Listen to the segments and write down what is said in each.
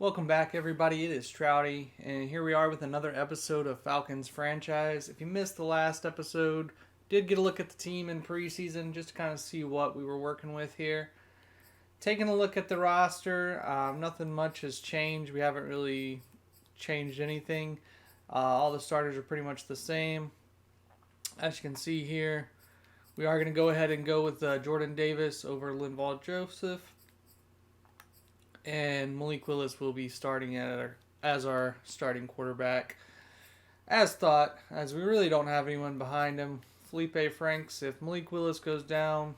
Welcome back, everybody. It is Trouty, and here we are with another episode of Falcons franchise. If you missed the last episode, did get a look at the team in preseason just to kind of see what we were working with here. Taking a look at the roster, nothing much has changed. We haven't really changed anything. All the starters are pretty much the same. As you can see here, we are going to go ahead and go with Jordan Davis over Linval Joseph. And Malik Willis will be starting as our starting quarterback. As thought, as we really don't have anyone behind him. Felipe Franks, if Malik Willis goes down,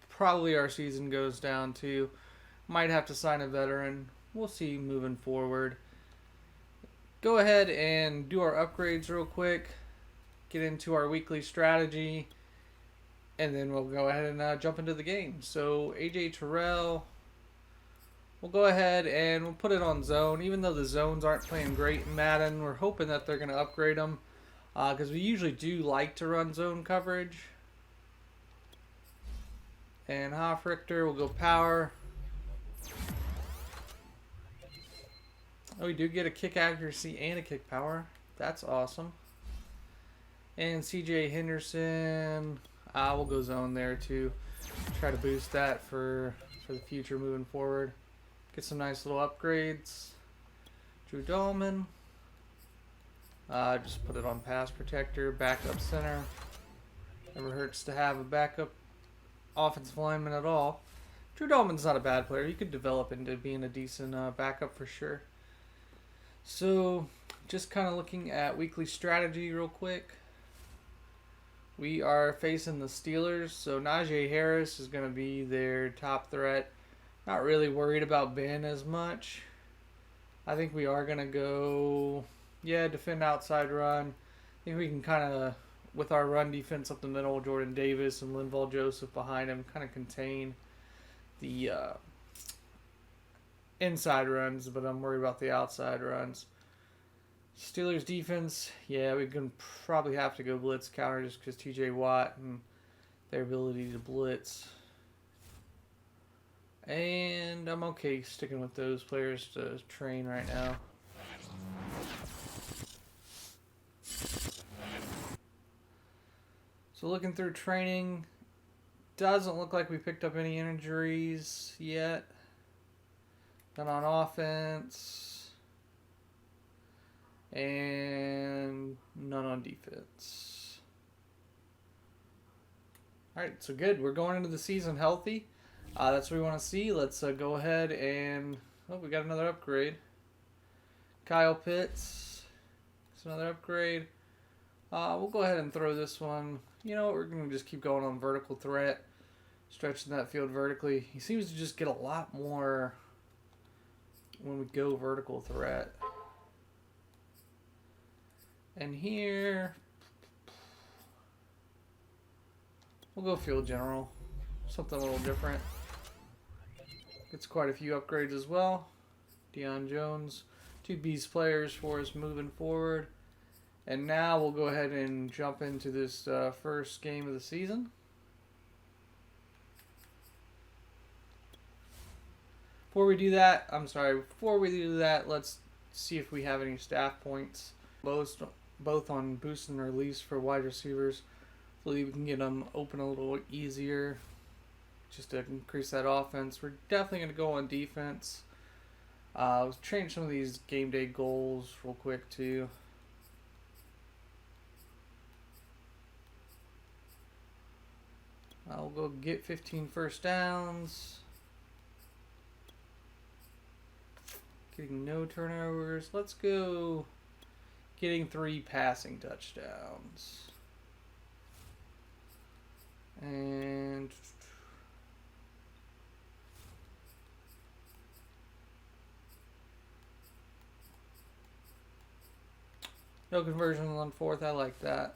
probably our season goes down too. Might have to sign a veteran. We'll see moving forward. Go ahead and do our upgrades real quick. Get into our weekly strategy. And then we'll go ahead and jump into the game. So AJ Terrell, we'll go ahead and we'll put it on zone. Even though the zones aren't playing great in Madden, we're hoping that they're going to upgrade them. Because we usually do like to run zone coverage. And Hoffrichter will go power. Oh, we do get a kick accuracy and a kick power. That's awesome. And CJ Henderson, we'll go zone there too. Try to boost that for the future moving forward. Get some nice little upgrades. Drew Dahlman. Just put it on pass protector, backup center. Never hurts to have a backup offensive lineman at all. Drew Dahlman's not a bad player. He could develop into being a decent backup for sure. So, just kind of looking at weekly strategy real quick. We are facing the Steelers, so Najee Harris is going to be their top threat. Not really worried about Ben as much. I think we are going to go, defend outside run. I think we can kind of, with our run defense up the middle, Jordan Davis and Linval Joseph behind him, kind of contain the inside runs, but I'm worried about the outside runs. Steelers defense, we're going to probably have to go blitz counter just because TJ Watt and their ability to blitz. And I'm okay sticking with those players to train right now. So looking through training, doesn't look like we picked up any injuries yet. None on offense. And none on defense. Alright, so good. We're going into the season healthy. That's what we want to see. Let's go ahead and... Oh, we got another upgrade. Kyle Pitts. It's another upgrade. We'll go ahead and throw this one. You know what? We're going to just keep going on vertical threat. Stretching that field vertically. He seems to just get a lot more when we go vertical threat. And here... We'll go field general. Something a little different. Gets quite a few upgrades as well. Deion Jones. 2 beast players for us moving forward. And now we'll go ahead and jump into this first game of the season. Before we do that, let's see if we have any staff points. Both on boost and release for wide receivers. Hopefully we can get them open a little easier. Just to increase that offense. We're definitely going to go on defense. Let's change some of these game day goals real quick too. I'll go get 15 first downs. Getting no turnovers. Let's go getting 3 passing touchdowns. And... no conversions on 4th. I like that.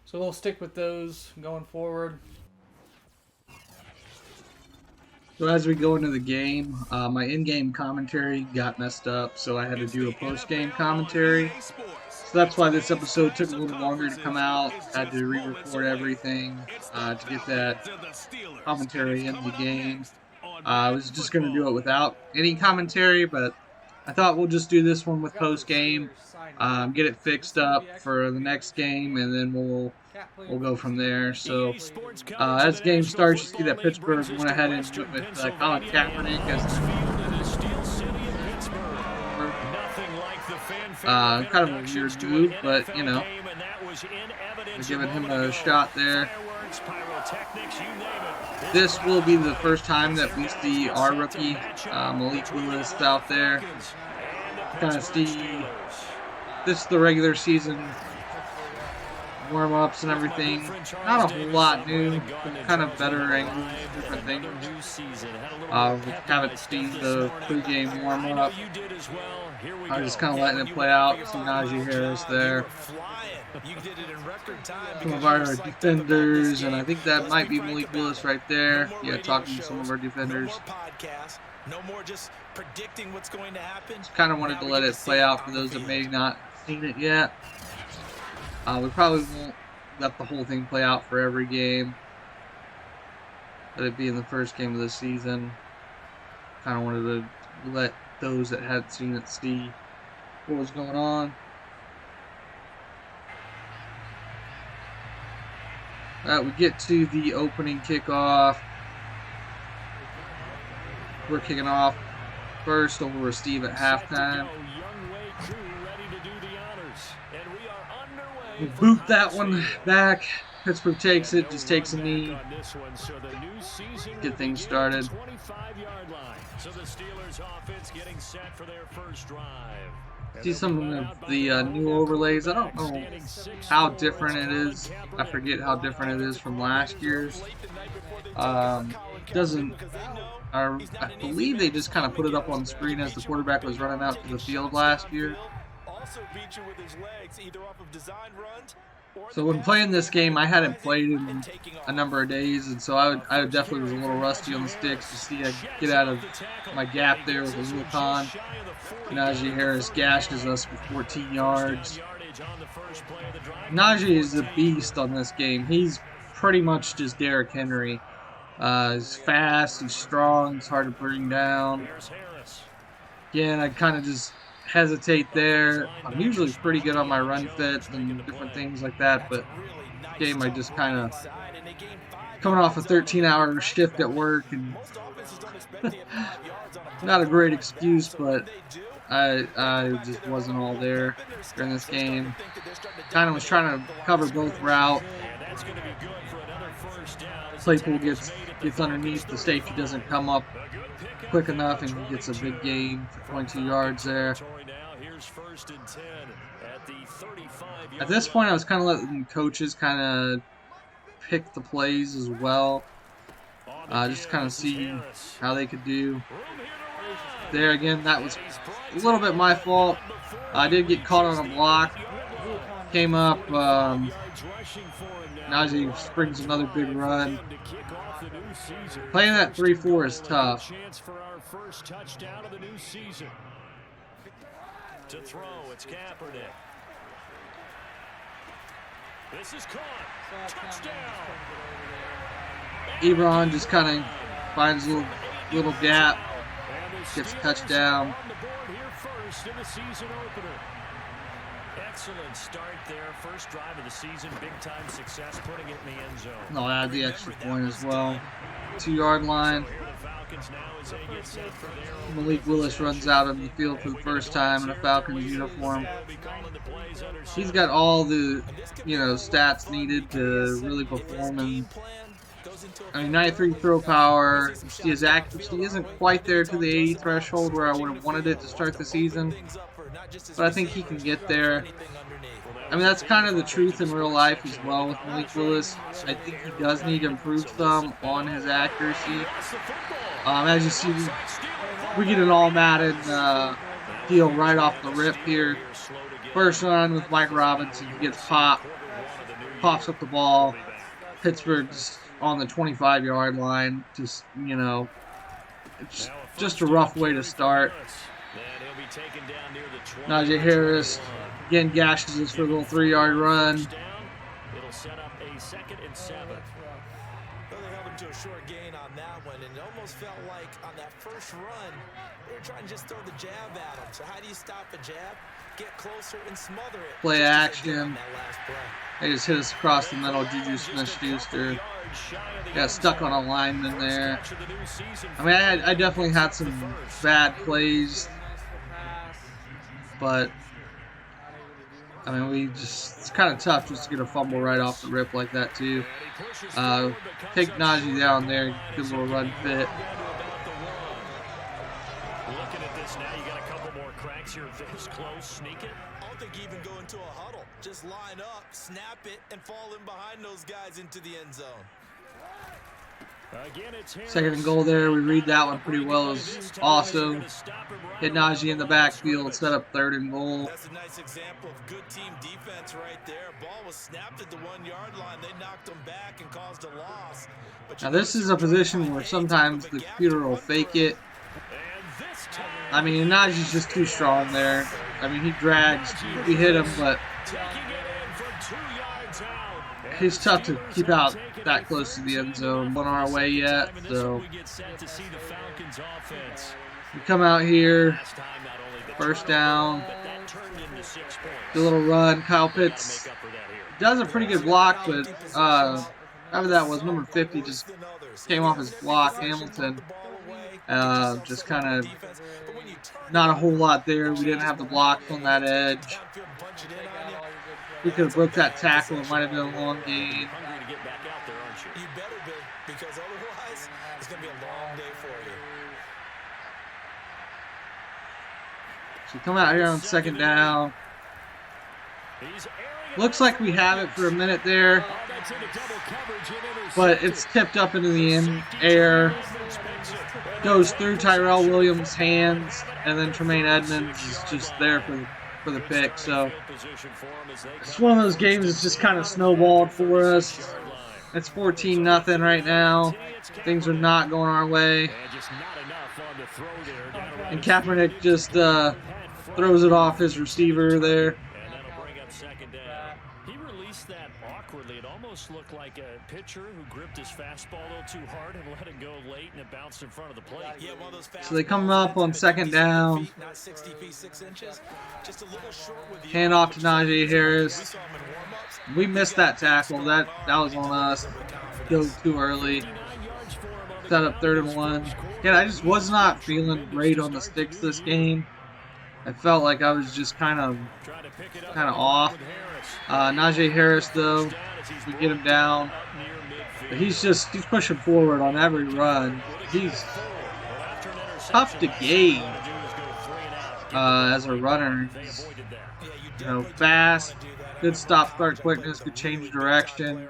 So we'll stick with those going forward. So as we go into the game, my in-game commentary got messed up, so I had to do a post-game commentary. So that's why this episode took a little longer to come out. Had to re-record everything to get that commentary in the game. I was just going to do it without any commentary, but I thought we'll just do this one with post-game, get it fixed up for the next game, and then we'll go from there. So as the game starts, you see that Pittsburgh went ahead and went with Colin Kaepernick as kind of a weird move, but you know, they're giving him a shot there. This will be the first time that we see our rookie, Malik Willis, out there. Kind of see, this is the regular season warm-ups and everything. Not a whole lot new, but kind of better angles, different things. We haven't seen the pregame warm-up. I'm just kind of letting it play out. See Najee Harris there. Some of our defenders, and I think that might be Malik Willis right there. Yeah, talking to some of our defenders. Just kind of wanted to let it play out for those that may not have seen it yet. We probably won't let the whole thing play out for every game. Let it be in the first game of the season. Kind of wanted to let those that had seen it see what was going on. We get to the opening kickoff. We're kicking off first over Steve at halftime. We boot that one back. Pittsburgh takes it, just takes a knee. Get things started. See some of the new overlays. I don't know how different it is. I forget how different it is from last year's. I believe they just kind of put it up on the screen as the quarterback was running out to the field last year. So when playing this game, I hadn't played in a number of days, and so I definitely was a little rusty on the sticks. To see I get out of my gap there with a little con. Najee Harris gashes us for 14 yards. Najee is a beast on this game. He's pretty much just Derrick Henry. He's fast, he's strong, he's hard to bring down. Again, I kind of just hesitate there. I'm usually pretty good on my run fits and different things like that, but game I just kind of coming off a 13-hour shift at work, and not a great excuse, but I just wasn't all there during this game. Kind of was trying to cover both route. Claypool gets underneath, the safety doesn't come up quick enough, and he gets a big gain for 22 yards there. At this point, I was kind of letting coaches kind of pick the plays as well, just to kind of see how they could do. There again, that was a little bit my fault. I did get caught on a block. Came up. Najee springs another big run. Playing that 3-4 is tough. To throw, it's Kaepernick. This is caught. Touchdown. Ebron just kind of finds a little gap, gets a touchdown. Excellent start there. First drive of the season, big time success, putting it in the end zone. I'll add the extra point as well. 2-yard line. Malik Willis runs out on the field for the first time in a Falcons uniform. He's got all the, stats needed to really perform. And 93 throw power. His accuracy isn't quite there to the 80 threshold where I would have wanted it to start the season, but I think he can get there. I mean, that's kind of the truth in real life as well with Malik Willis. I think he does need to improve some on his accuracy. As you see, we get an all Madden deal right off the rip here. First run with Mike Robinson, he gets pops up the ball. Pittsburgh's on the 25-yard line. Just, it's just a rough way to start. Najee Harris again gashes us for a little 3-yard run. hoping to a short gain on that one, and it almost felt like on that first run, they were trying to just throw the jab at him. So how do you stop a jab? Get closer and smother it. Play action. They just hit us across the middle. Juju Smith-Schuster got stuck on a lineman there. I mean, I definitely had some bad plays, but I mean, it's kind of tough just to get a fumble right off the rip like that too. Take Najee down there, good little run fit. Looking at this now, you got a couple more cracks here this close, sneak it. I don't think you even go into a huddle. Just line up, snap it, and fall in behind those guys into the end zone. Again, it's Second and goal there. We read that one pretty well. It was awesome. Hit Najee in the backfield, set up 3rd and goal. That's a nice example of good team defense right there. Ball was snapped at the 1-yard line. They knocked them back and caused a loss. Now this is a position where sometimes the computer will fake it. I mean, Najee's just too strong there. I mean, he drags. We hit him, but he's tough to keep out that close to the end zone. On our way yet, so we come out here, first down, do a little run. Kyle Pitts does a pretty good block, but whoever that was, number 50, just came off his block. Hamilton, just kind of not a whole lot there. We didn't have the block on that edge. We could have broke that tackle. It might have been a long gain. You better be, because otherwise it's going to be a long day for you. So come out here on 2nd down. Looks like we have it for a minute there, but it's tipped up into the air. Goes through Tyrell Williams' hands, and then Tremaine Edmonds is just there for the pick. So it's one of those games that's just kind of snowballed for us. It's 14-0 right now. Things are not going our way. And Kaepernick just throws it off his receiver there. That awkwardly. It almost looked like a pitcher who gripped his fastball a little too hard and let it go late, and it bounced in front of the plate. So they come up on 2nd down. Hand off to Najee Harris. We missed that tackle. That was on us. Go too early. Set up 3rd and 1. Yeah, I just was not feeling great on the sticks this game. I felt like I was just kind of off. Najee Harris, though, we get him down. But he's pushing forward on every run. He's tough to gauge as a runner. He's, fast, good stop-start quickness, good change direction,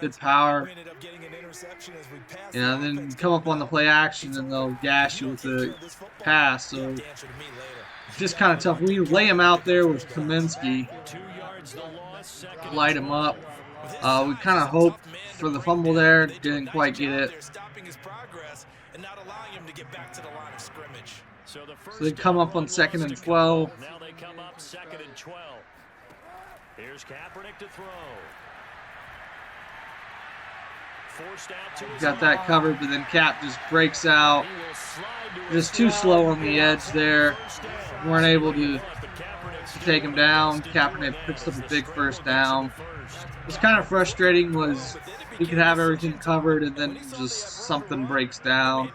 good power. And then come up on the play action and they'll gash you with the pass. So just kind of tough. We lay him out there with Kaminsky, light him up. We kind of hoped for the fumble there, didn't quite get it. So they come up on 2nd and 12. Now they come up 2nd and 12. Here's Kaepernick to throw. Got that covered, but then Cap just breaks out. Just too slow on the edge there. Weren't able to take him down. Kaepernick picks up a big 1st down. What's kind of frustrating was we could have everything covered and then just something breaks down.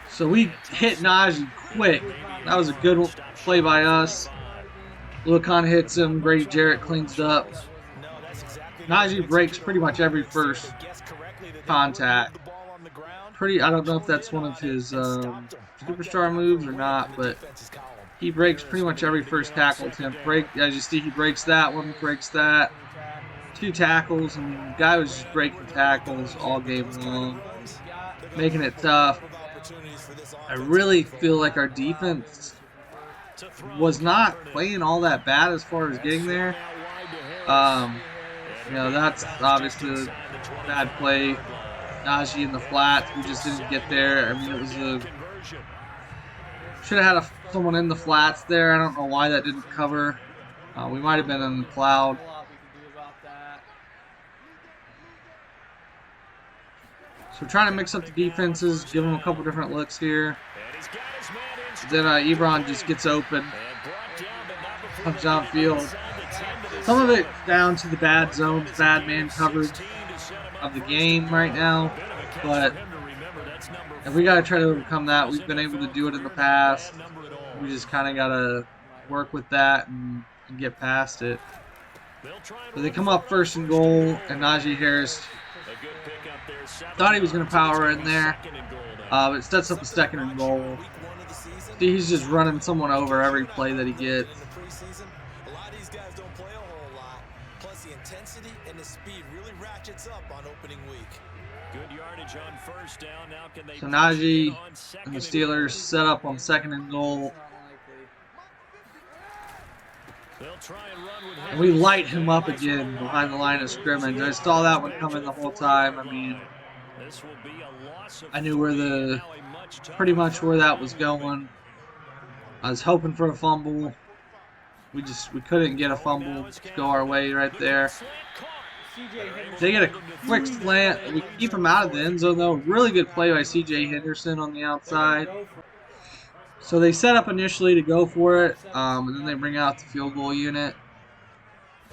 So we hit Najee quick. That was a good play by us. Lucan hits him. Grady Jarrett cleans it up. Najee breaks pretty much every first contact. I don't know if that's one of his superstar moves or not, but he breaks pretty much every first tackle attempt. As you see, he breaks that one, breaks that. 2 tackles, and the guy was just breaking tackles all game long, making it tough. I really feel like our defense was not playing all that bad as far as getting there. That's obviously a bad play. Najee in the flats, we just didn't get there. I mean, it was should have had someone in the flats there. I don't know why that didn't cover. We might have been in the cloud. we're trying to mix up the defenses, give them a couple different looks here. Then Ebron just gets open, comes downfield. Some of it down to the bad zones, bad man coverage of the game right now, but if we got to try to overcome that. We've been able to do it in the past. We just kind of got to work with that and get past it. So they come up 1st and goal, and Najee Harris thought he was going to power in there, but it sets up a 2nd and goal. He's just running someone over every play that he gets. A lot of these guys don't play a whole lot. Plus the intensity and the speed really ratchets up on opening week. Good yardage on 1st down. Now can they So Najee and the Steelers set up on 2nd and goal. They'll try and run with And we light him up again behind the line of scrimmage. I saw that one coming the whole time. I mean, this will be a loss of I knew pretty much where that was going. I was hoping for a fumble. We couldn't get a fumble to go our way right there. They get a quick slant. We keep him out of the end zone though. Really good play by C.J. Henderson on the outside. So they set up initially to go for it, and then they bring out the field goal unit.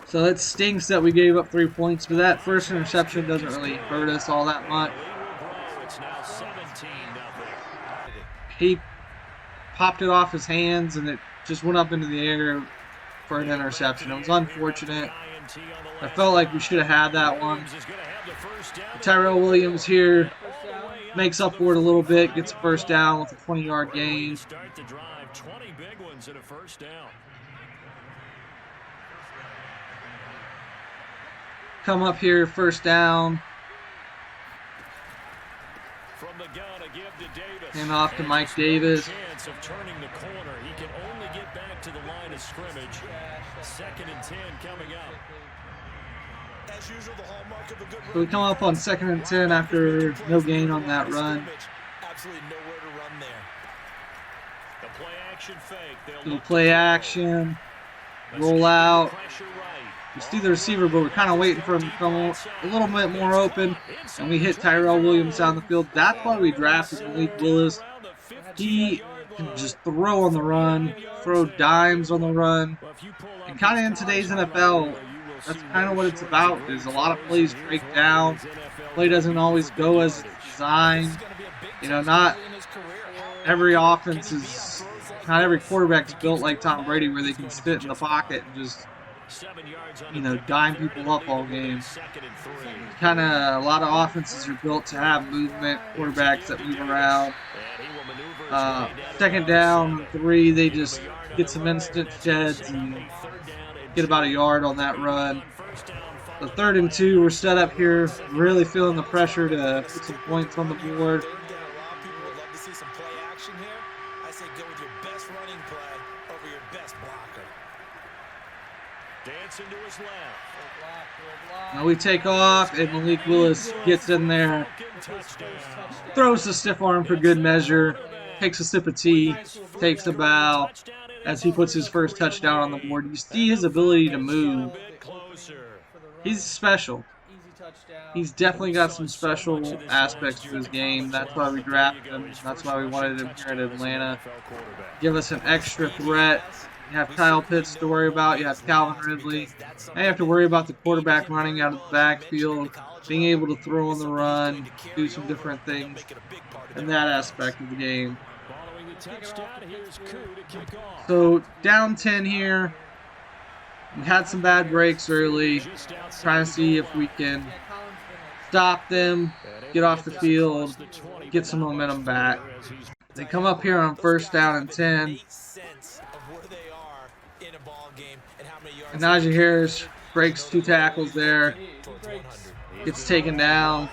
So it stinks that we gave up 3 points, but that first interception doesn't really hurt us all that much. He popped it off his hands, and it just went up into the air for an interception. It was unfortunate. I felt like we should have had that one. Tyrell Williams here makes up for it a little bit, gets a 1st down with a 20-yard gain. Come up here, 1st down. Hand off to Mike Davis. So we come up on 2nd and 10 after no gain on that run. Absolutely nowhere to run there. The play action fake. Do play action, roll out. We see the receiver, but we're kind of waiting for him to come a little bit more open, and we hit Tyrell Williams down the field. That's why we drafted Malik Willis. He can just throw on the run, throw dimes on the run, and kind of in today's NFL, that's kind of what it's about. There's a lot of plays break down. Play doesn't always go as designed. You know, not every offense is, not every quarterback is built like Tom Brady where they can sit in the pocket and just, you know, dime people up all game. Kind of a lot of offenses are built to have movement, quarterbacks that move around. 2nd down, 3, they just get some instant sheds and get about a yard on that run. The 3rd and 2, we're set up here, really feeling the pressure to put some points on the board. Now we take off, and Malik Willis gets in there, throws the stiff arm for good measure, takes a sip of tea, takes a bow as he puts his 1st touchdown on the board. You see his ability to move. He's special. He's definitely got some special aspects to his game. That's why we drafted him. That's why we wanted him here at Atlanta. Give us an extra threat. You have Kyle Pitts to worry about. You have Calvin Ridley. And you have to worry about the quarterback running out of the backfield, being able to throw on the run, do some different things in that aspect of the game. So down 10 here. We had some bad breaks early. Trying to see if we can stop them, get off the field, get some momentum back. They come up here on 1st down and 10. And Najee Harris breaks 2 tackles there. Gets taken down.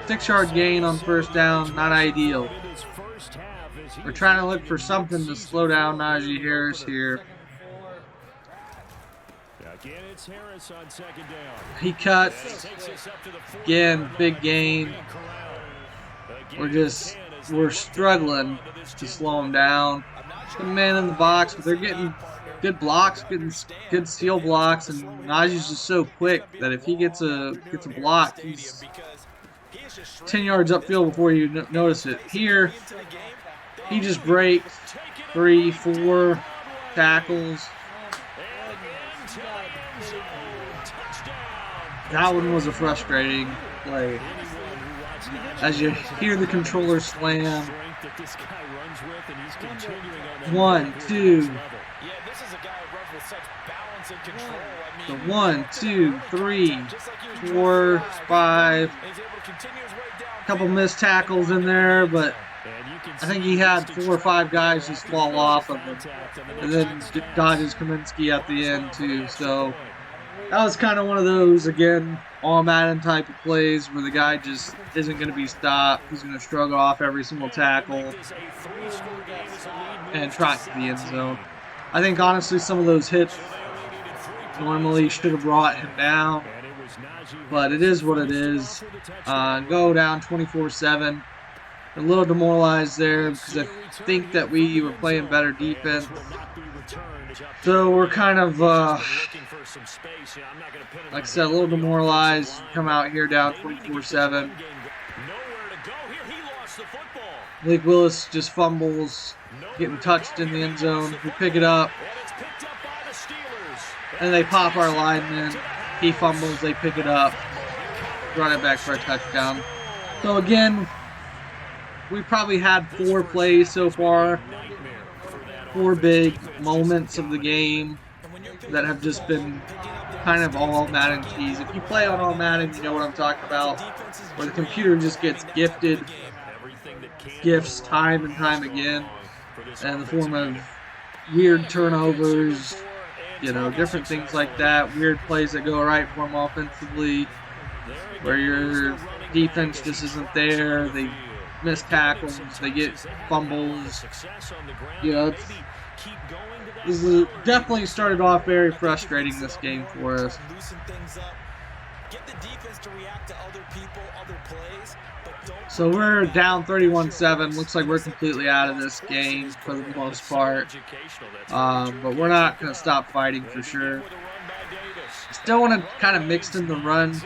6-yard gain on 1st down, not ideal. We're trying to look for something to slow down Najee Harris here. He cuts. Again, big gain. We're struggling to slow him down. The man in the box, but they're getting good blocks, getting good steal blocks, and Najee's just so quick that if he gets a block, 10 yards upfield before you notice it. Here, he just breaks 3, 4 tackles. That one was a frustrating play. As you hear the controller slam. 1, 2. The 1, 2, 3, 4, 5. A couple missed tackles in there, but I think he had 4 or 5 guys just fall off of him. And then dodges Kaminsky at the end, too. So that was kind of one of those, again, all Madden type of plays where the guy just isn't going to be stopped. He's going to shrug off every single tackle and trot to the end zone. I think, honestly, some of those hits normally should have brought him down, but it is what it is. Go down 24-7. A little demoralized there because I think that we were playing better defense. So we're kind of, like I said, a little demoralized. Come out here down 24-7. Malik Willis just fumbles, getting touched in the end zone. We pick it up, and they pop our lineman. He fumbles, they pick it up, run it back for a touchdown. So again, we probably had 4 plays so far, 4 big moments of the game that have just been kind of all Madden keys. If you play on all Madden, you know what I'm talking about, where the computer just gets gifted gifts time and time again in the form of weird turnovers, different things like that, weird plays that go right for them offensively, where your defense just isn't there, they miss tackles, they get fumbles. This definitely started off very frustrating, this game for us. So we're down 31-7. Looks like we're completely out of this game for the most part. But we're not going to stop fighting for sure. Still want to kind of mix in the run.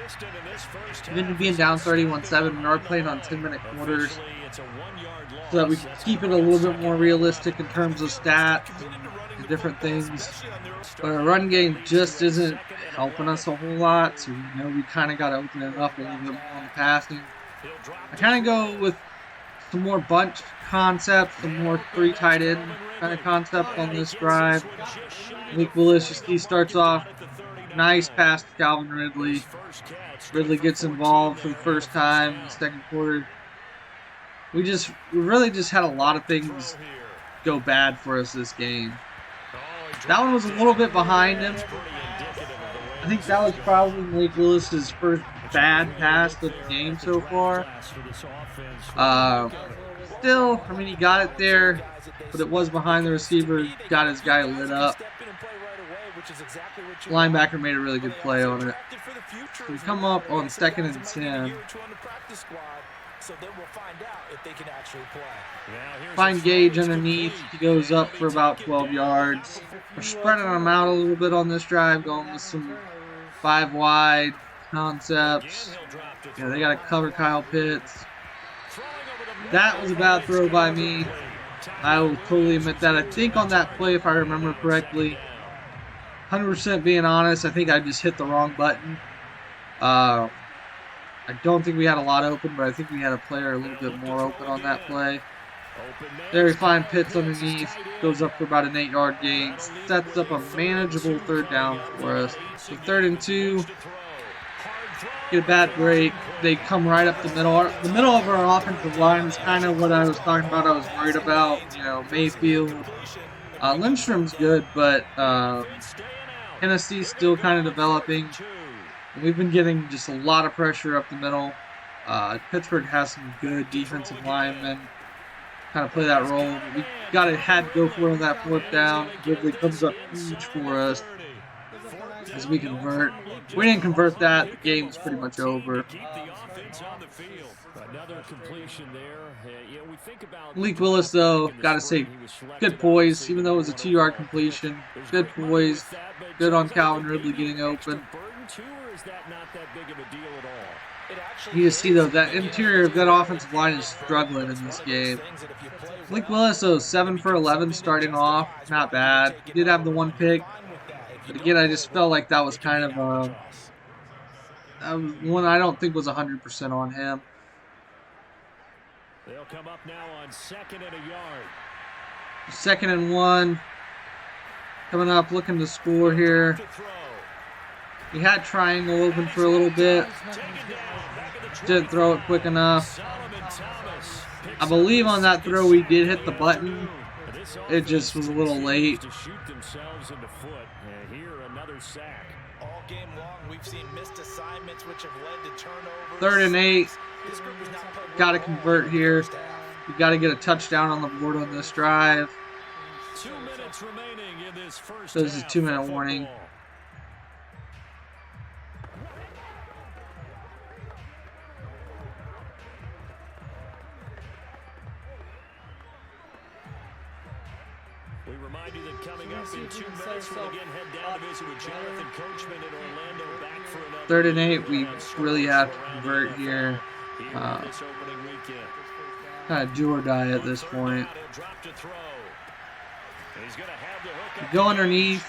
Even being down 31-7, we are playing on 10-minute quarters, so that we can keep it a little bit more realistic in terms of stats and different things. But our run game just isn't helping us a whole lot, so we kind of got to open it up a little bit more on the passing. I kind of go with some more bunch concepts, some more 3 tight end kind of concept on this drive. Malik Willis, he starts off nice pass to Calvin Ridley. Ridley gets involved for the first time in the second quarter. We really just had a lot of things go bad for us this game. That one was a little bit behind him. I think that was probably Malik Willis' first bad pass of the game so far. Still, he got it there, but it was behind the receiver, got his guy lit up. Linebacker made a really good play on it. So we come up on 2nd and 10. Find Gage underneath. He goes up for about 12 yards. We're spreading them out a little bit on this drive, going with some 5 wide concepts. They got to cover Kyle Pitts. That was a bad throw by me. I will totally admit that. I think on that play, if I remember correctly, 100% being honest, I think I just hit the wrong button. I don't think we had a lot open, but I think we had a player a little bit more open on that play. There we find Pitts underneath, goes up for about an 8-yard gain, sets up a manageable 3rd down for us. So 3rd and 2, get a bad break. They come right up the middle. The middle of our offensive line is kind of what I was talking about. I was worried about, Mayfield. Lindstrom's good, but Tennessee's still kind of developing. We've been getting just a lot of pressure up the middle. Pittsburgh has some good defensive linemen, kind of play that role. We had to go for it on that 4th down. Ridley comes up huge for us as we convert. If we didn't convert that, the game's pretty much over. Malik Willis, though, gotta say, good poise, even though it was a 2-yard completion. Good poise, good on Calvin Ridley getting open. You just see though that interior of that offensive line is struggling in this game. Malik Willis, though, 7 for 11 starting off, not bad. He did have the one pick, but again, I just felt like that was kind of one I don't think was 100% on him. They'll come up now on 2nd and a yard. 2nd and 1. Coming up, looking to score here. He had triangle open for a little bit. Didn't throw it quick enough. I believe on that throw we did hit the button. It just was a little late. To shoot themselves in the foot. And here another sack. All game long, we've seen missed assignments which have led to turnovers. 3rd and 8. Got to convert here. We got to get a touchdown on the board on this drive. 2 minutes remaining in this first So this is a 2-minute warning. We remind you that coming up in 2 minutes, we'll again head down to visit with Jonathan Coachman in Orlando, back for another 3rd and 8. We really have to convert here. Kind of do or die at this point. Go underneath.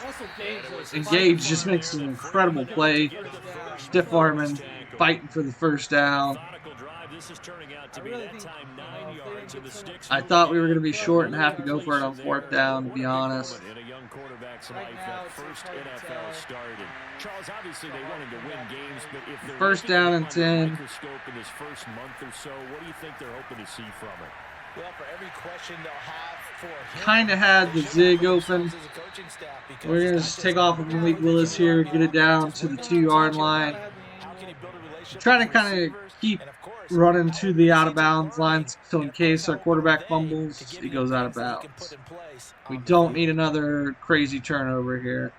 Engage just makes an incredible play. Stiff arming, fighting for the first down. I thought we were going to be short and have to go for it on 4th down, to be honest. First down and 10. Kind of had the zig open. We're going to just take off with Malik Willis here, get it down to the 2-yard line. Try to kind of keep running to the out-of-bounds line so in case our quarterback fumbles, he goes out of bounds. We don't need another crazy turnover here.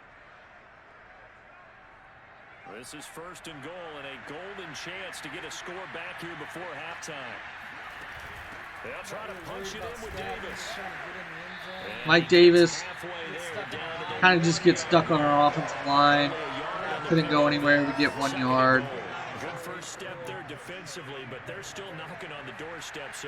This is 1st and goal and a golden chance to get a score back here before halftime. They'll try to punch it in with Davis. Mike Davis kind of just gets stuck on our offensive line. Couldn't go anywhere. We get 1 yard. Good first step there defensively, but they're still knocking on the doorstep, so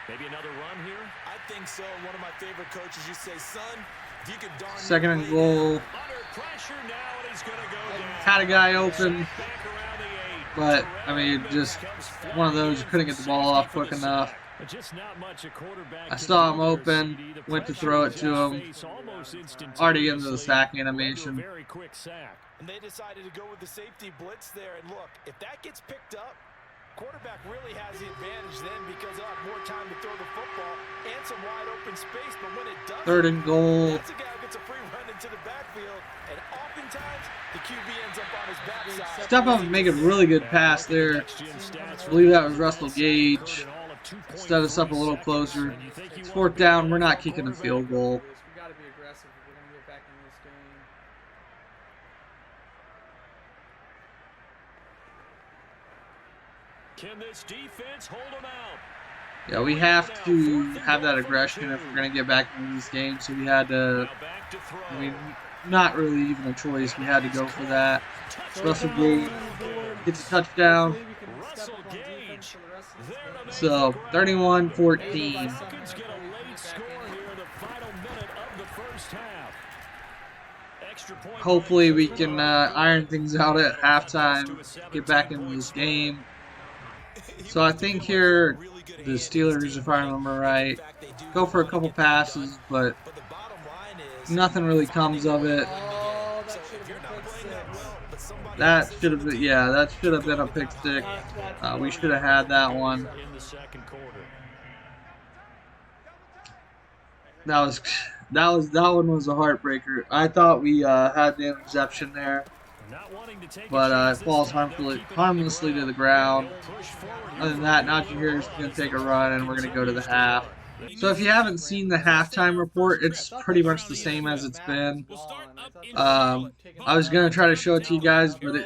maybe another run here? I think so. One of my favorite coaches, you say, son, if you could darn 2nd and goal. Under pressure now, and he's going to go down. Had a guy open, but, I mean, just one of those, you couldn't get the ball off quick enough. I saw him open, went to throw it to him, already into the sack animation. And they decided to go with the safety blitz there. And look, if that gets picked up, quarterback really has the advantage then because they'll have more time to throw the football and some wide open space. But when it does, 3rd and goal. That's a guy who gets a free run into the backfield. And oftentimes, the QB ends up on his backside. Step up and make a really good pass there. I believe that was Russell Gage. Set us up a little closer. It's 4th down. We're not kicking a field goal. We got to be aggressive if we're going to get back in this game. Can this defense hold them out? Yeah, we have to have that aggression if we're going to get back into this game. So we had to, I mean, not really even a choice. We had to go for that. Russell Gage gets a touchdown. So 31-14. Hopefully we can iron things out at halftime, get back into this game. So I think here the Steelers, if I remember right, go for a couple passes, but nothing really comes of it. That should have been, yeah, that should have been a pick stick. We should have had that one. That one was a heartbreaker. I thought we had the interception there, but it falls harmlessly to the ground. Other than that, Najee Harris is going to take a run, and we're going to go to the half. So if you haven't seen the halftime report, it's pretty much the same as it's been. I was going to try to show it to you guys, but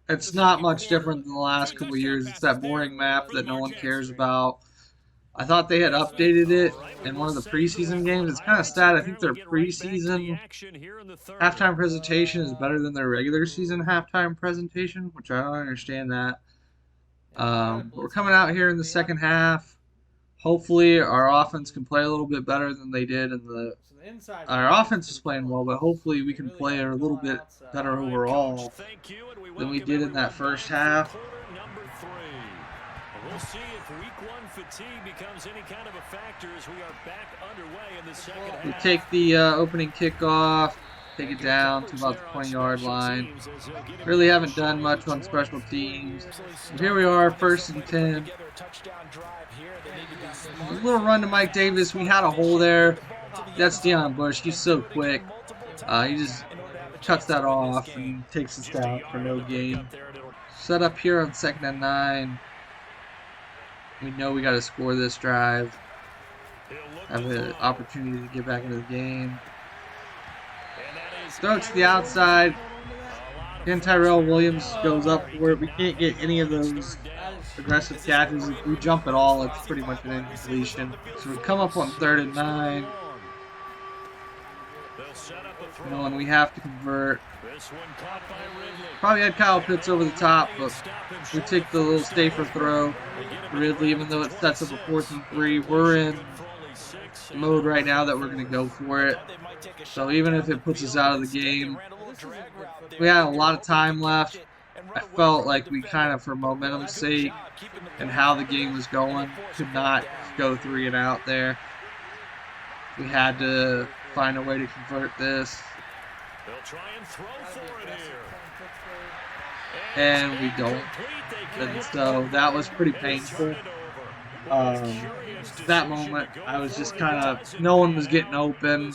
it's not much different than the last couple of years. It's that boring map that no one cares about. I thought they had updated it in one of the preseason games. It's kind of sad. I think their preseason halftime presentation is better than their regular season halftime presentation, which I don't understand that. We're coming out here in the second half. Hopefully, our offense can play a little bit better than they did in the. Our offense is playing well, but hopefully we can play a little bit better overall than we did in that first half. We'll see if week one fatigue becomes any kind of a factor as we are back underway in the second half. We take the opening kickoff, take it down to about the 20-yard line. Really haven't done much on special teams. And here we are, 1st and 10. A little run to Mike Davis. We had a hole there. That's Deion Bush. He's so quick. He just cuts that off and takes us down for no gain. Set up here on 2nd and 9. We know we got to score this drive. Have an opportunity to get back into the game. Throw it to the outside. Then Tyrell Williams goes up for it. We can't get any of those aggressive catches. If we jump at all, it's pretty much an incompletion. So we come up on 3rd and 9. And we have to convert. Probably had Kyle Pitts over the top, but we take the little safer throw. Ridley, even though it sets up a 4th and 3, we're in mode right now that we're going to go for it. So even if it puts us out of the game, we had a lot of time left. I felt like we kind of, for momentum's sake and how the game was going, could not go 3 and out there. We had to find a way to convert this. And we don't. And so that was pretty painful. That moment, I was just kind of, no one was getting open.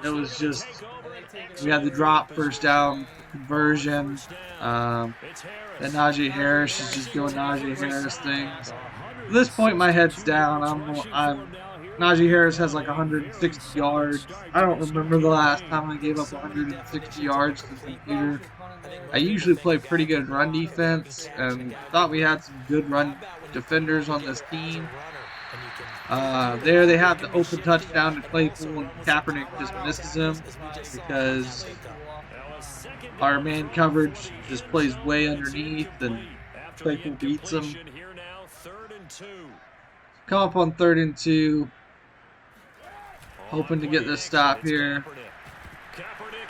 It was just, we had the drop 1st down conversion. And Najee Harris is just doing Najee Harris things. At this point, my head's down. Najee Harris has like 160 yards. I don't remember the last time I gave up 160 yards to the computer. I usually play pretty good run defense, and thought we had some good run defenders on this team. There they have the open touchdown to Claypool, and Kaepernick just misses him because our man coverage just plays way underneath, and Claypool beats him. Come up on 3rd and 2. Hoping to get this stop here.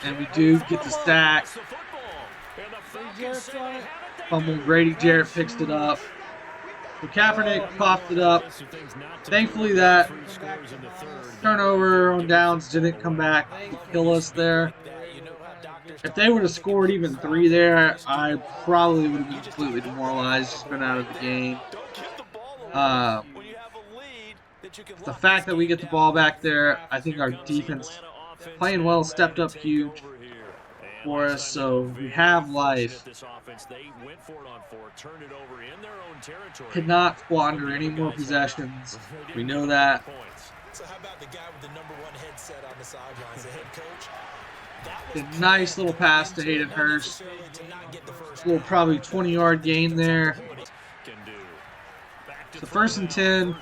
And we do get the sack. Fumble. Grady Jarrett picks it up. So Kaepernick coughed it up. Thankfully that turnover on downs didn't come back to kill us there. If they would have scored even 3 there, I probably would have been completely demoralized, just been out of the game. The fact that we get the ball back there, I think our defense playing well, stepped up huge for us, so we have life. Could not squander any more possessions. We know that. A nice little pass to Hayden Hurst. A little probably 20-yard gain there. So 1st and 10.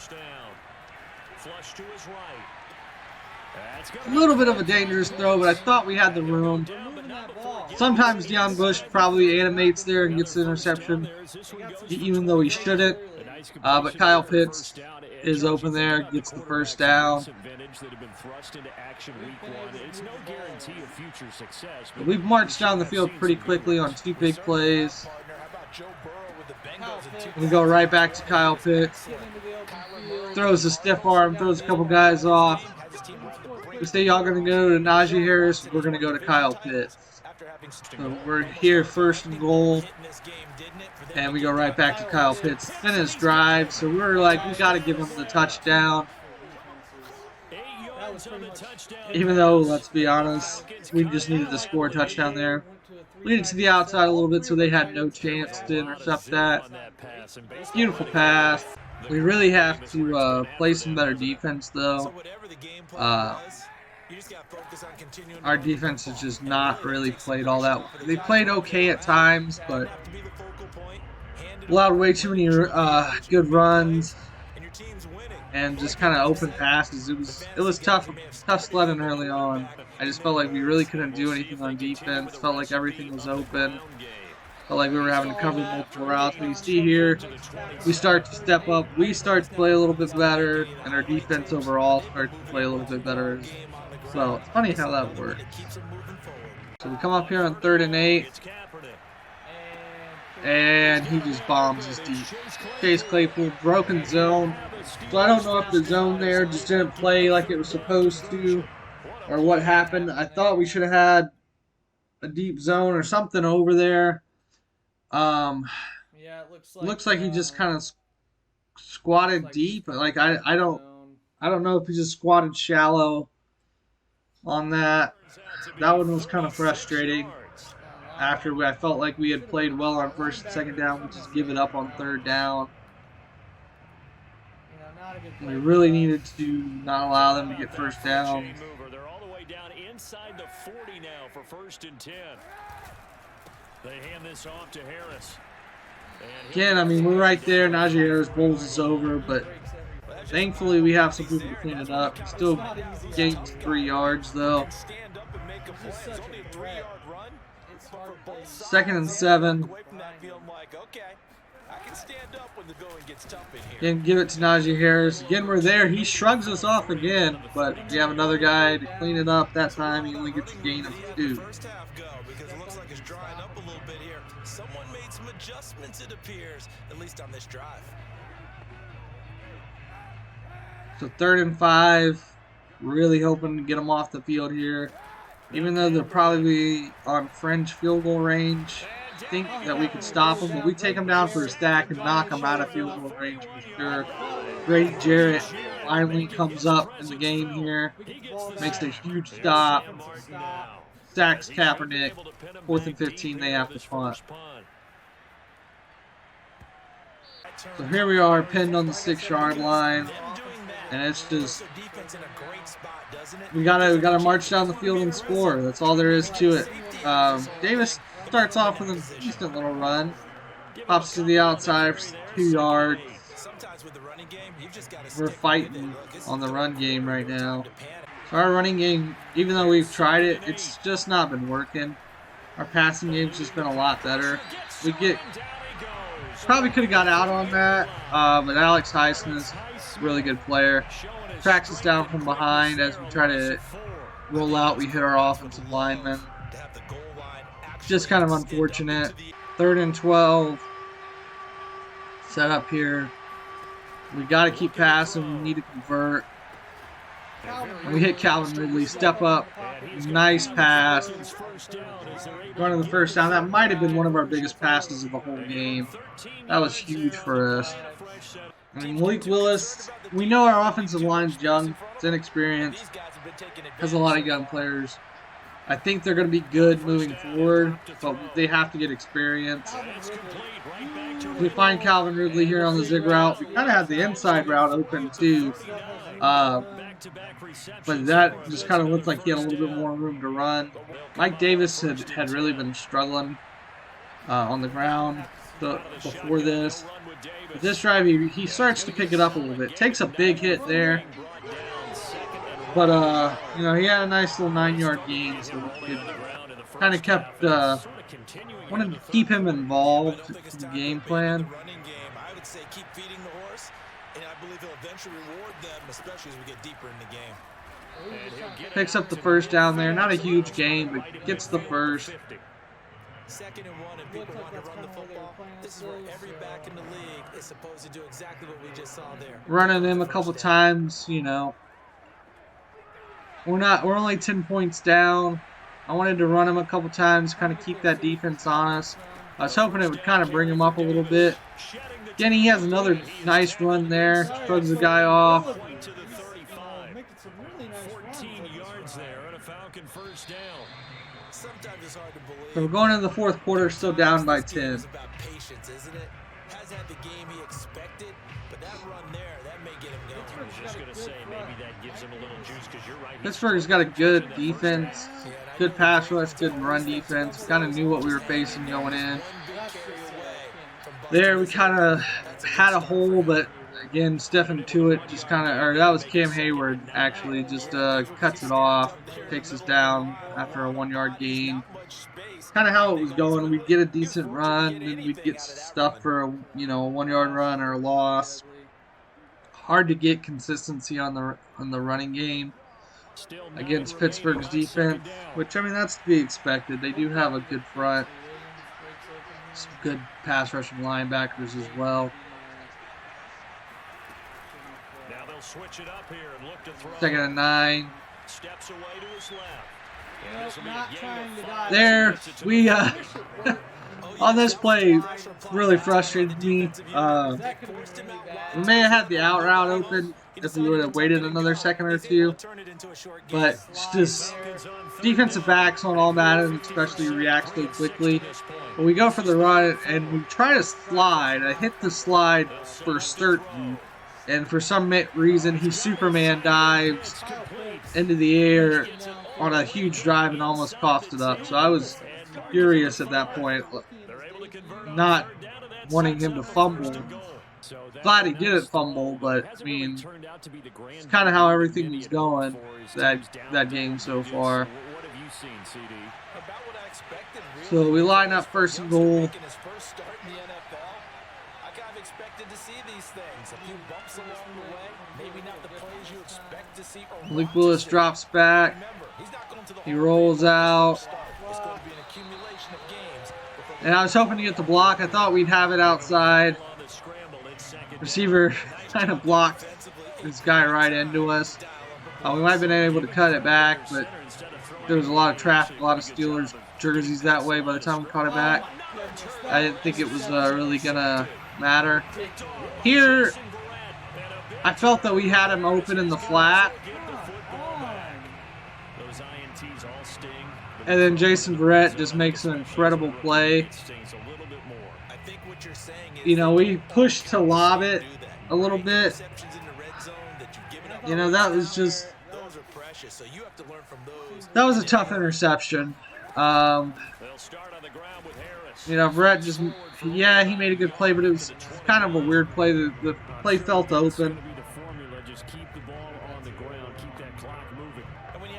A little bit of a dangerous throw, but I thought we had the room. Sometimes Deion Bush probably animates there and gets the interception, even though he shouldn't. But Kyle Pitts is open there, gets the 1st down. We've marched down the field pretty quickly on 2 big plays. We go right back to Kyle Pitts. Throws a stiff arm, throws a couple guys off. We say y'all going to go to Najee Harris, we're going to go to Kyle Pitts. So we're here 1st and goal. And we go right back to Kyle Pitts. Finish drive, so we're like, we got to give him the touchdown. Even though, let's be honest, we just needed to score a touchdown there. Lead it to the outside a little bit so they had no chance to intercept that. Beautiful pass. We really have to play some better defense, though. Our defense has just not really played all that well. They played okay at times, but allowed way too many good runs. and just kind of open passes. It was tough sledding early on. I just felt like we really couldn't do anything on defense. Felt like everything was open. Felt like we were having to cover multiple routes. But you see here, we start to step up. We start to play a little bit better, and our defense overall starts to play a little bit better as well. It's funny how that works. So we come up here on 3rd and 8. And he just bombs us deep. Chase Claypool, broken zone. So I don't know if the zone there just didn't play like it was supposed to, or what happened. I thought we should have had a deep zone or something over there. Yeah, it looks like he just kind of squatted deep. Like I don't know if he just squatted shallow on that. That one was kind of frustrating. After I felt like we had played well on 1st and 2nd down, we just give it up on 3rd down. We really needed to not allow them to get 1st down. They're all the way down inside the 40 now for 1st and 10. They hand this off to Harris. Again, I mean, we're right there. Najee Harris bowls us over, but thankfully we have some people to clean it up. Still gained 3 yards, though. 2nd and 7. Again, give it to Najee Harris. Again, we're there. He shrugs us off again, but we have another guy to clean it up. That time, he only gets a gain of 2. Someone made some adjustments, it appears, at least on this drive. So 3rd and 5. Really hoping to get them off the field here. Even though they're probably on fringe field goal range, I think that we could stop them. But we take them down for a stack and knock them out of field goal range for sure. Grady Jarrett finally comes up in the game here. Makes a huge stop. Sacks Kaepernick. 4th and 15, they have to punt. So here we are, pinned on the 6-yard line. And it's just, we gotta march down the field and score. That's all there is to it. Davis starts off with a decent little run, pops to the outside for 2 yards. We're fighting on the run game right now. So our running game, even though we've tried it, it's just not been working. Our passing game's just been a lot better. Probably could have got out on that, but Alex Heisen is a really good player. Tracks us down from behind as we try to roll out. We hit our offensive lineman. Just kind of unfortunate. 3rd and 12. Set up here. We got to keep passing. We need to convert. We hit Calvin Ridley. Step up. Nice pass. Running the 1st down. That might have been one of our biggest passes of the whole game. That was huge for us. I mean, Malik Willis, we know our offensive line's young. It's inexperienced. Has a lot of young players. I think they're going to be good moving forward, but they have to get experience. We find Calvin Ridley here on the zig route. We kind of had the inside route open too. But that just kind of looked like he had a little bit more room to run. Mike Davis had really been struggling on the ground before this. But this drive, he starts to pick it up a little bit. Takes a big hit there. But, you know, he had a nice little 9-yard gain, so we kind of kept, wanted to keep him involved in the game plan. Picks up the 1st down there. Not a huge gain, but gets the 1st. 2nd and 1, and people want to run the football. This is where every back in the league is supposed to do exactly what we just saw there. Running him a couple times, you know. We're only 10 points down. I wanted to run him a couple times, kind of keep that defense on us. I was hoping it would kind of bring him up a little bit. Again, he has another nice run there. Shrugs the guy off. 14 yards there on a Falcon 1st down. Sometimes it's hard to believe. So we're going into the 4th quarter, still down by 10. It's about patience, isn't it? Has had the game he expected, but that run there, that may get him going. I was just going to say, maybe that gives him a little juice because you're right. Pittsburgh's got a good defense, good pass rush, good run defense. We kind of knew what we were facing going in. There, we kind of had a hole, but Again, Stephen Tuitt just kind of, or that was Cam Hayward actually, just cuts it off, takes us down after a 1-yard gain. Kind of how it was going. We'd get a decent run, then we'd get stuff for a 1-yard run or a loss. Hard to get consistency on the running game against Pittsburgh's defense, which, I mean, that's to be expected. They do have a good front, some good pass rushing linebackers as well. Now they'll switch it up here and look to throw. 2nd and 9. Steps away to his left. Not trying to die. There, we on this play really frustrated me. We may have had the out route open if we would have waited another second or two, but it's just defensive backs on all Madden especially react so quickly. When we go for the run and we try to slide, I hit the slide for certain, and for some reason he Superman dives into the air on a huge drive and almost coughed it up. So I was furious at that point, not wanting him to fumble. Glad he didn't fumble, but I mean, it's kind of how everything was going that game so far. So we line up 1st and goal. Malik Willis drops back. He rolls out. And I was hoping to get the block. I thought we'd have it outside. Receiver kind of blocked this guy right into us. We might have been able to cut it back, but there was a lot of traffic, a lot of Steelers jerseys that way by the time we caught it back. I didn't think it was really going to matter. Here, I felt that we had him open in the flat. And then Jason Barrett just makes an incredible play. You know, we pushed to lob it a little bit. You know, that was just... That was a tough interception. You know, Barrett just... Yeah, he made a good play, but it was kind of a weird play. The play felt open.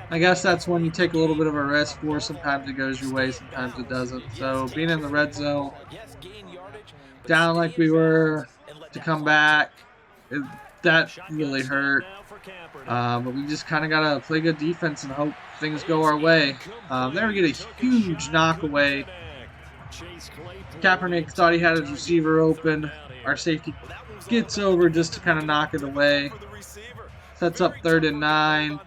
I guess that's when you take a little bit of a risk for. Sometimes it goes your way, sometimes it doesn't. So being in the red zone, down like we were to come back, that really hurt. But we just kind of got to play good defense and hope things go our way. There we get a huge knockaway. Kaepernick thought he had his receiver open. Our safety gets over just to kind of knock it away. Sets up 3rd and 9.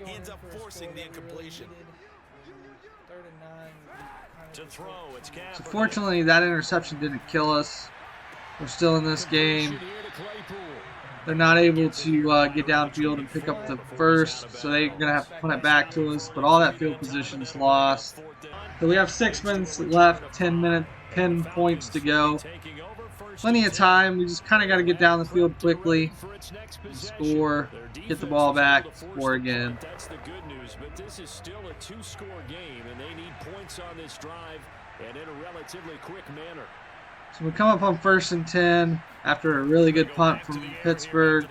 He ends up forcing the incompletion. So fortunately, that interception didn't kill us. We're still in this game. They're not able to get downfield and pick up the first, so they're going to have to punt it back to us. But all that field position is lost. So we have 6 minutes left, 10 points to go. Plenty of time. We just kind of got to get down the field quickly, score, get the ball back, score again. That's the good news, but this is still a 2-score game, and they need points on this drive and in a relatively quick manner. So we come up on 1st and 10 after a really good punt from Pittsburgh.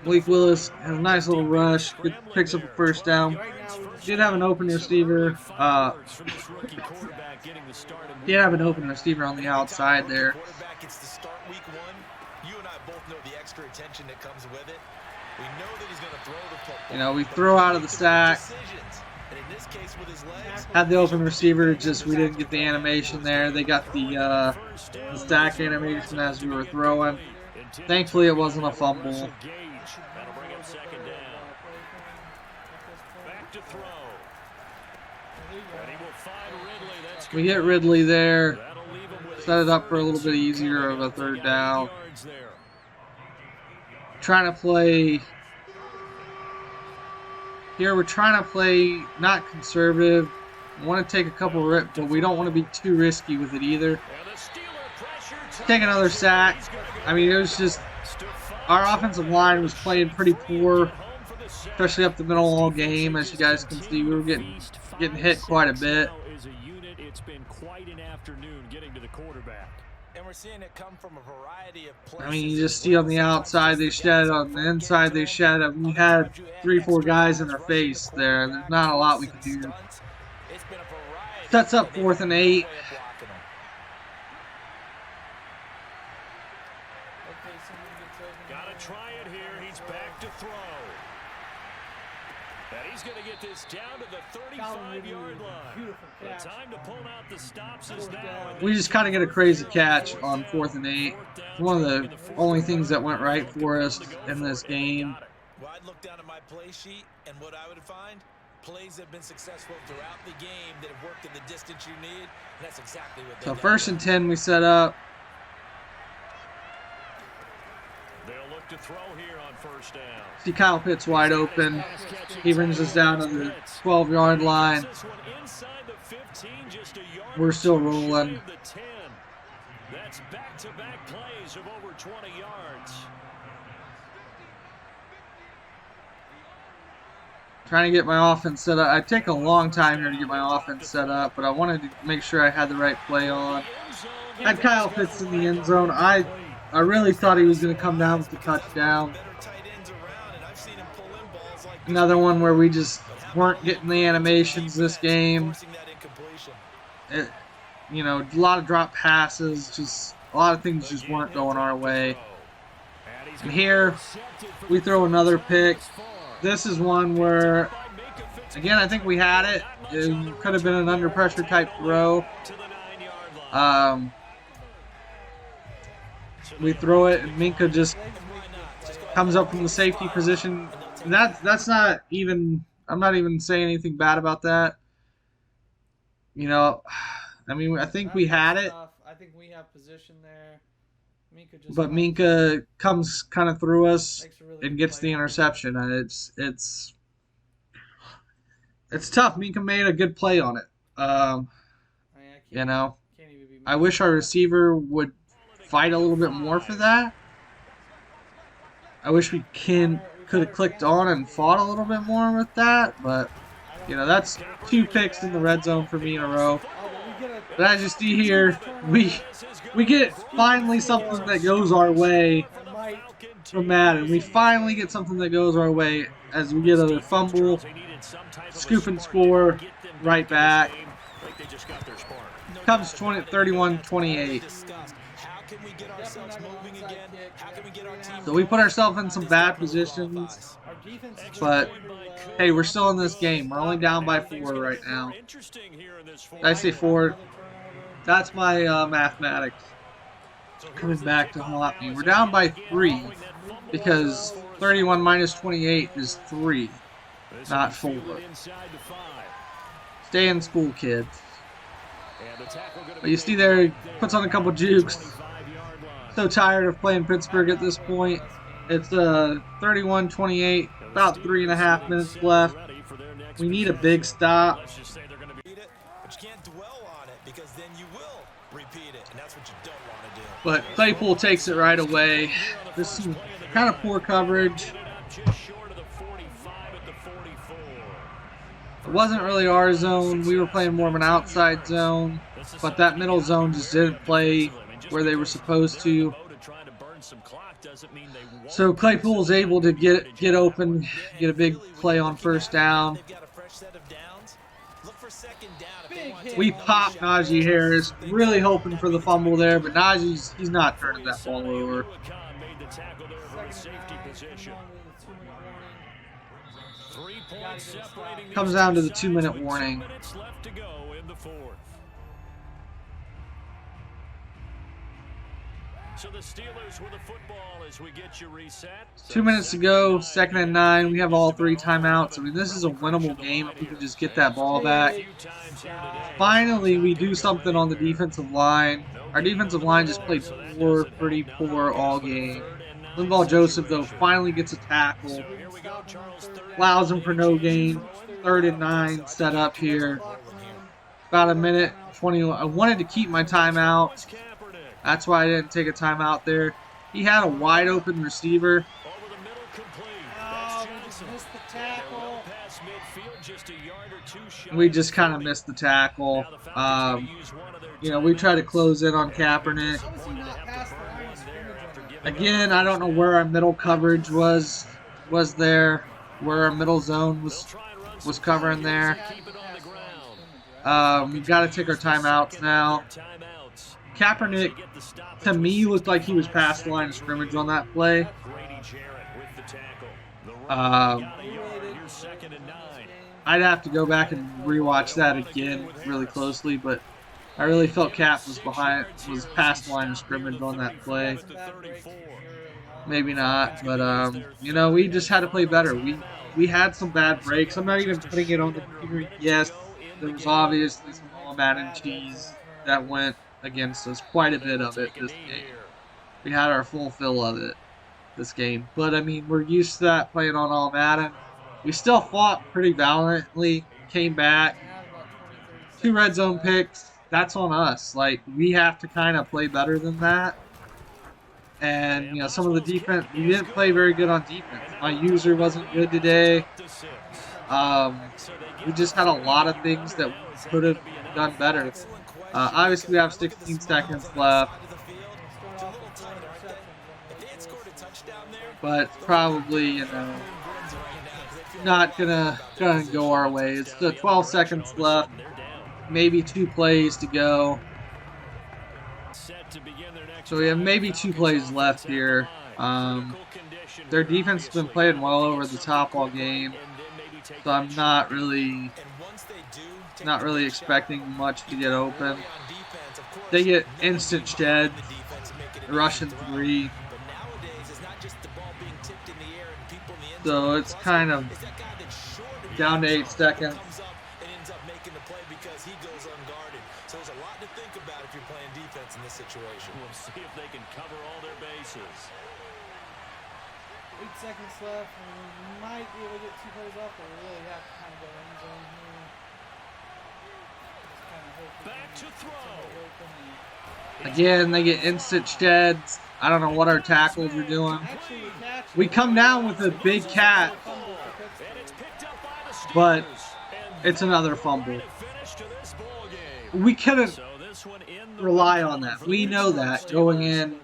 Malik Willis had a nice little rush, picks up a 1st down. Did have an open receiver. Did have an open receiver on the outside there. You know, we throw out of the stack. Had the open receiver, just we didn't get the animation there. They got the stack animation as we were throwing. Thankfully, it wasn't a fumble. We hit Ridley there. Set it up for a little bit easier of a 3rd down. Trying to play... Here we're trying to play not conservative. We want to take a couple rips, but we don't want to be too risky with it either. Take another sack. I mean, it was just... Our offensive line was playing pretty poor. especially up the middle all game. As you guys can see, we were getting hit quite a bit. It's been quite an afternoon getting to the quarterback. And we're seeing it come from a variety of places. I mean, you just see on the outside they shed, on the inside they shed. We had 3-4 guys in our face there. There's not a lot we can do. Sets up 4th and 8. Gotta try it here. He's back to throw. And he's going to get this down to the 35-yard line. The time to pull out the stops is now. We just kind of get a crazy catch on 4th and 8. One of the only things that went right for us in this game. Well, I'd look down at my play sheet, and what I would find, plays have been successful throughout the game that have worked in the distance you need. And that's exactly what they So 1st and 10 we set up. They'll look to throw here on 1st down. See Kyle Pitts wide open. He brings us down to the 12-yard line. We're still rolling. That's back-to-back plays of over 20 yards. Trying to get my offense set up. I take a long time here to get my offense set up, but I wanted to make sure I had the right play on. Had Kyle Pitts in the end zone. I really thought he was going to come down with the touchdown. Another one where we just weren't getting the animations this game. You know, a lot of drop passes, just a lot of things just weren't going our way. And here, we throw another pick. This is one where, again, I think we had it. It could have been an under pressure type throw. We throw it, and Minka just comes up from the safety position. That's not even. I'm not even saying anything bad about that. You know, I mean, I think we had it. I think we have position there. But Minka comes kind of through us and gets the interception, and it's tough. Minka made a good play on it. You know, I wish our receiver would fight a little bit more for that. I wish we could have clicked on and fought a little bit more with that, but you know, that's 2 picks in the red zone for me in a row. But as you see here, we get finally something that goes our way from Madden. We finally get something that goes our way as we get a fumble, scoop and score, right back. Comes 31-28. So we put ourselves in some bad positions, but hey, we're still in this game. We're only down by 4 right now. Did I say 4? That's my mathematics coming back to haunt me. We're down by 3 because 31 minus 28 is 3, not 4. Stay in school, kids. But you see there, he puts on a couple jukes. So tired of playing Pittsburgh at this point. It's 31-28, about 3.5 minutes left. We need a big stop. But Claypool takes it right away. This is kind of poor coverage. It wasn't really our zone. We were playing more of an outside zone. But that middle zone just didn't play where they were supposed to. So Claypool's able to get open, get a big play on 1st down. We pop Najee Harris, really hoping for the fumble there, but he's not turning that ball over. Comes down to the 2-minute warning. So the Steelers with the football as we get you reset. 2 minutes to go, 2nd and 9. We have all 3 timeouts. I mean, this is a winnable game if we can just get that ball back. Finally, we do something on the defensive line. Our defensive line just played pretty poor all game. Linval Joseph, though, finally gets a tackle. Allows him for no gain. 3rd and 9 set up here. About a minute 20. I wanted to keep my timeout. That's why I didn't take a timeout there. He had a wide open receiver. we just kind of missed the tackle. You know, we tried to close in on Kaepernick. How was he not past the line of scrimmage on that? Again, I don't know where our middle coverage was there, where our middle zone was covering there. We've got to take our timeouts now. Kaepernick, to me, looked like he was past the line of scrimmage on that play. I'd have to go back and rewatch that again really closely, but I really felt Cap was past the line of scrimmage on that play. Maybe not, but you know, we just had to play better. We had some bad breaks. I'm not even putting it on the computer. Yes, there was obviously some all Madden cheese that went against us. Quite a bit of it this game. We had our full fill of it this game. But I mean, we're used to that playing on all Madden. We still fought pretty valiantly. Came back. 2 red zone picks. That's on us. Like, we have to kind of play better than that. And, you know, some of the defense, we didn't play very good on defense. My user wasn't good today. We just had a lot of things that we could have done better. Obviously, we have 16 seconds left. But probably, you know, not gonna go our way. It's the 12 seconds left. Maybe 2 plays to go. So we have maybe 2 plays left here. Their defense has been playing well over the top all game, so I'm not really expecting much to get open. They get instant shed, rushing 3. So it's kind of down to 8 seconds. So there's a lot to think about if you're playing defense in this situation. We'll see if they can cover all their bases. 8 seconds left. We might be able to get 2 plays off, but we really have to kind of go end zone here. Just kind of hope Back to throw. Again, they get instant sheds. I don't know what our tackles are doing. We come down with a big cat, but it's another fumble. We couldn't rely on that. We know that going in,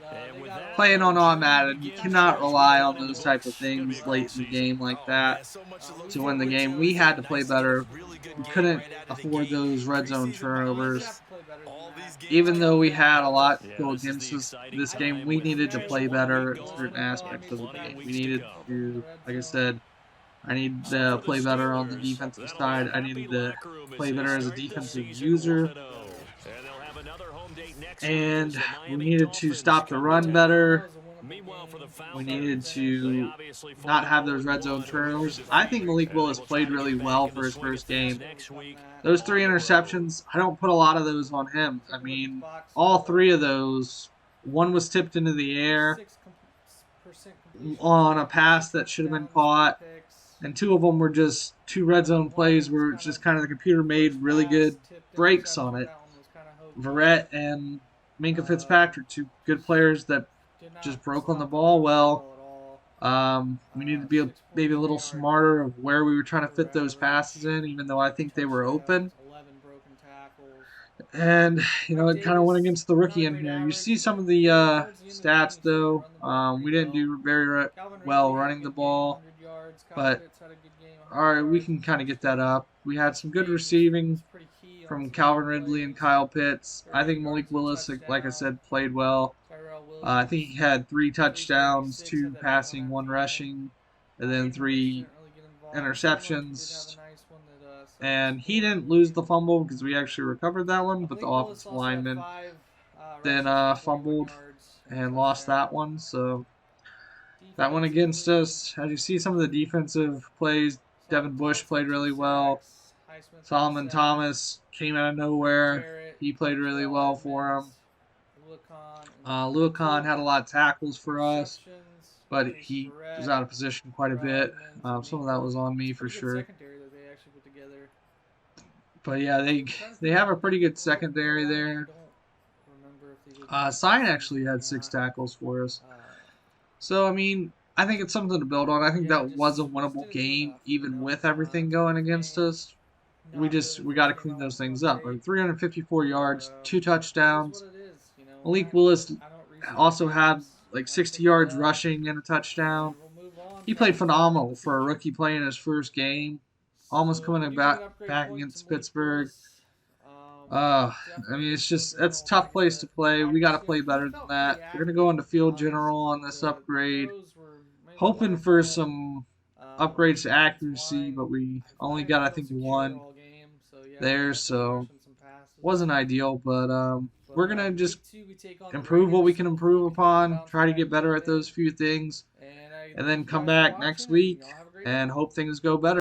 playing on all Madden, you cannot rely on those type of things late in the game like that to win the game. We had to play better. We couldn't afford those red zone turnovers. Even though we had a lot go against us this game, we needed to play better in certain aspects of the game. We needed to, like I said, I need to play better on the defensive side. I needed to play better as a defensive user. And we needed to stop the run better. We needed to not have those red zone turnovers. I think Malik Willis played really well for his first game. Those 3 interceptions, I don't put a lot of those on him. I mean, all 3 of those, one was tipped into the air on a pass that should have been caught. And 2 of them were just 2 red zone plays where it's just kind of the computer made really good breaks on it. Barrett and Minka Fitzpatrick, 2 good players that just broke on the ball well. We needed to be maybe a little smarter of where we were trying to fit those passes in, even though I think they were open. And, you know, it kind of went against the rookie in here. You see some of the stats, though. We didn't do very well running the ball. But, all right, we can kind of get that up. We had some good receiving from Calvin Ridley and Kyle Pitts. I think Malik Willis, like I said, played well. I think he had 3 touchdowns, 2 passing, 1 rushing, and then 3 interceptions. And he didn't lose the fumble because we actually recovered that one, but the offensive lineman then fumbled and lost that one. So that one against us. As you see some of the defensive plays, Devin Bush played really well. Solomon Thomas came out of nowhere. He played really well for him. Luakon had a lot of tackles for us, but he was out of position quite a bit. Some of that was on me for sure. But yeah, they have a pretty good secondary there. Sign actually had 6 tackles for us. So, I mean, I think it's something to build on. I think that was a winnable game, even with everything going against us. we got to clean those things up. 354 yards, 2 touchdowns. Malik Willis also had like 60 yards rushing and a touchdown. He played phenomenal for a rookie playing his first game. Almost coming back against Pittsburgh. I mean, it's a tough place to play. We got to play better than that. We're going to go into field general on this upgrade. Hoping for some upgrades to accuracy, but we only got, I think, 1 there, so wasn't ideal, but we're going to just improve what we can improve upon, try to get better at those few things, and then come back next week and hope things go better.